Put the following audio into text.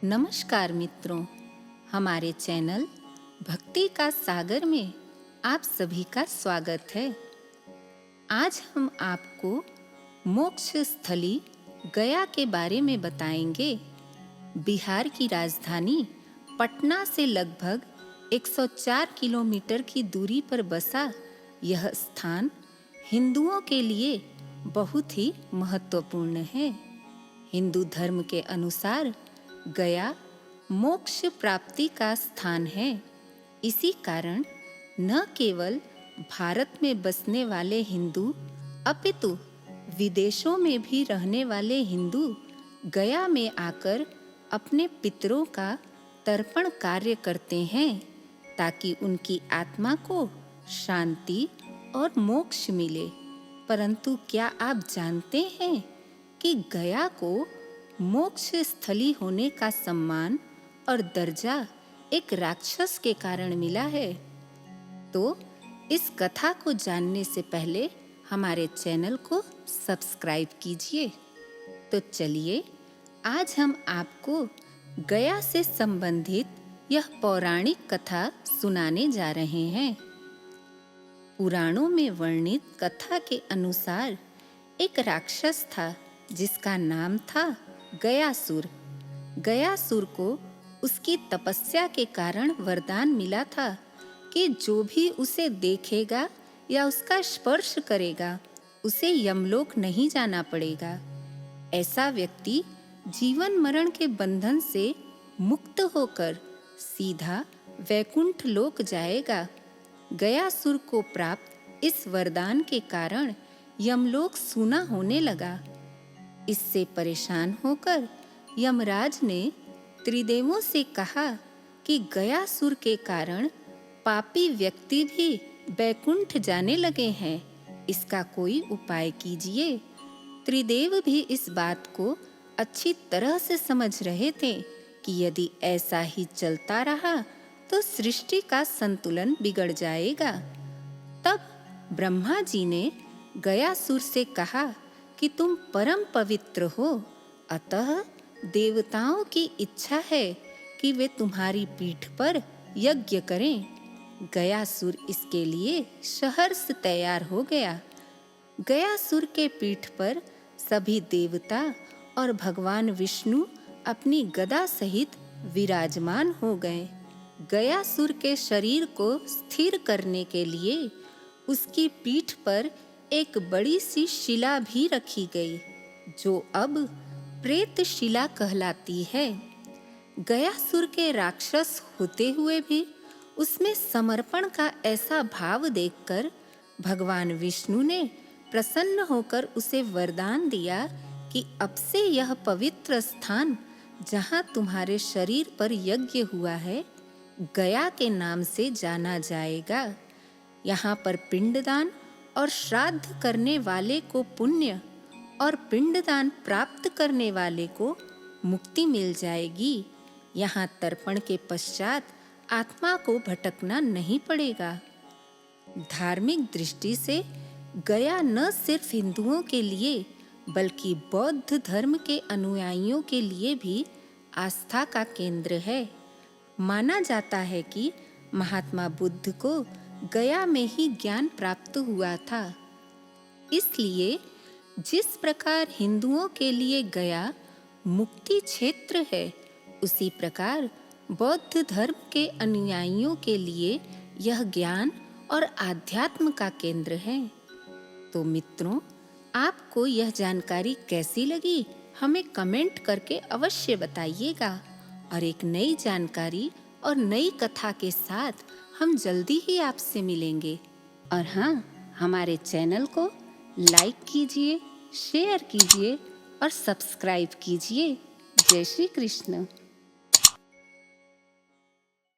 नमस्कार मित्रों, हमारे चैनल भक्ति का सागर में आप सभी का स्वागत है। आज हम आपको मोक्ष स्थली गया के बारे में बताएंगे। बिहार की राजधानी पटना से लगभग 104 किलोमीटर की दूरी पर बसा यह स्थान हिंदुओं के लिए बहुत ही महत्वपूर्ण है। हिंदू धर्म के अनुसार गया मोक्ष प्राप्ति का स्थान है। इसी कारण न केवल भारत में बसने वाले हिंदू अपितु विदेशों में भी रहने वाले हिंदू गया में आकर अपने पितरों का तर्पण कार्य करते हैं ताकि उनकी आत्मा को शांति और मोक्ष मिले। परंतु क्या आप जानते हैं कि गया को मोक्ष स्थली होने का सम्मान और दर्जा एक राक्षस के कारण मिला है? तो इस कथा को जानने से पहले हमारे चैनल को सब्सक्राइब कीजिए। तो चलिए आज हम आपको गया से संबंधित यह पौराणिक कथा सुनाने जा रहे हैं। पुराणों में वर्णित कथा के अनुसार एक राक्षस था जिसका नाम था गयासुर। गयासुर को उसकी तपस्या के कारण वरदान मिला था कि जो भी उसे देखेगा या उसका स्पर्श करेगा उसे यमलोक नहीं जाना पड़ेगा। ऐसा व्यक्ति जीवन मरण के बंधन से मुक्त होकर सीधा वैकुंठ लोक जाएगा। गयासुर को प्राप्त इस वरदान के कारण यमलोक सूना होने लगा। इससे परेशान होकर यमराज ने त्रिदेवों से कहा कि गयासुर के कारण पापी व्यक्ति भी वैकुंठ जाने लगे हैं, इसका कोई उपाय कीजिए। त्रिदेव भी इस बात को अच्छी तरह से समझ रहे थे कि यदि ऐसा ही चलता रहा तो सृष्टि का संतुलन बिगड़ जाएगा। तब ब्रह्मा जी ने गयासुर से कहा कि तुम परम पवित्र हो, अतः देवताओं की इच्छा है कि वे तुम्हारी पीठ पर यज्ञ करें। गयासुर इसके लिए सहर्ष तैयार हो गया। गयासुर के पीठ पर सभी देवता और भगवान विष्णु अपनी गदा सहित विराजमान हो गए। गयासुर के शरीर को स्थिर करने के लिए उसकी पीठ पर एक बड़ी सी शिला भी रखी गई, जो अब प्रेत शिला कहलाती है। गयासुर के राक्षस होते हुए भी उसमें समर्पण का ऐसा भाव देखकर भगवान विष्णु ने प्रसन्न होकर उसे वरदान दिया कि अब से यह पवित्र स्थान जहाँ तुम्हारे शरीर पर यज्ञ हुआ है, गया के नाम से जाना जाएगा। यहाँ पर पिंडदान और श्राद्ध करने वाले को पुण्य और पिंडदान प्राप्त करने वाले को मुक्ति मिल जाएगी। यहाँ तर्पण के पश्चात आत्मा को भटकना नहीं पड़ेगा। धार्मिक दृष्टि से गया न सिर्फ हिंदुओं के लिए बल्कि बौद्ध धर्म के अनुयायियों के लिए भी आस्था का केंद्र है। माना जाता है कि महात्मा बुद्ध को गया में ही ज्ञान प्राप्त हुआ था। इसलिए जिस प्रकार हिंदुओं के लिए गया मुक्ति क्षेत्र है, उसी प्रकार बौद्ध धर्म के अनुयायियों के लिए यह ज्ञान और आध्यात्म का केंद्र है। तो मित्रों, आपको यह जानकारी कैसी लगी, हमें कमेंट करके अवश्य बताइएगा। और एक नई जानकारी और नई कथा के साथ हम जल्दी ही आपसे मिलेंगे। और हाँ, हमारे चैनल को लाइक कीजिए, शेयर कीजिए और सब्सक्राइब कीजिए। जय श्री कृष्ण।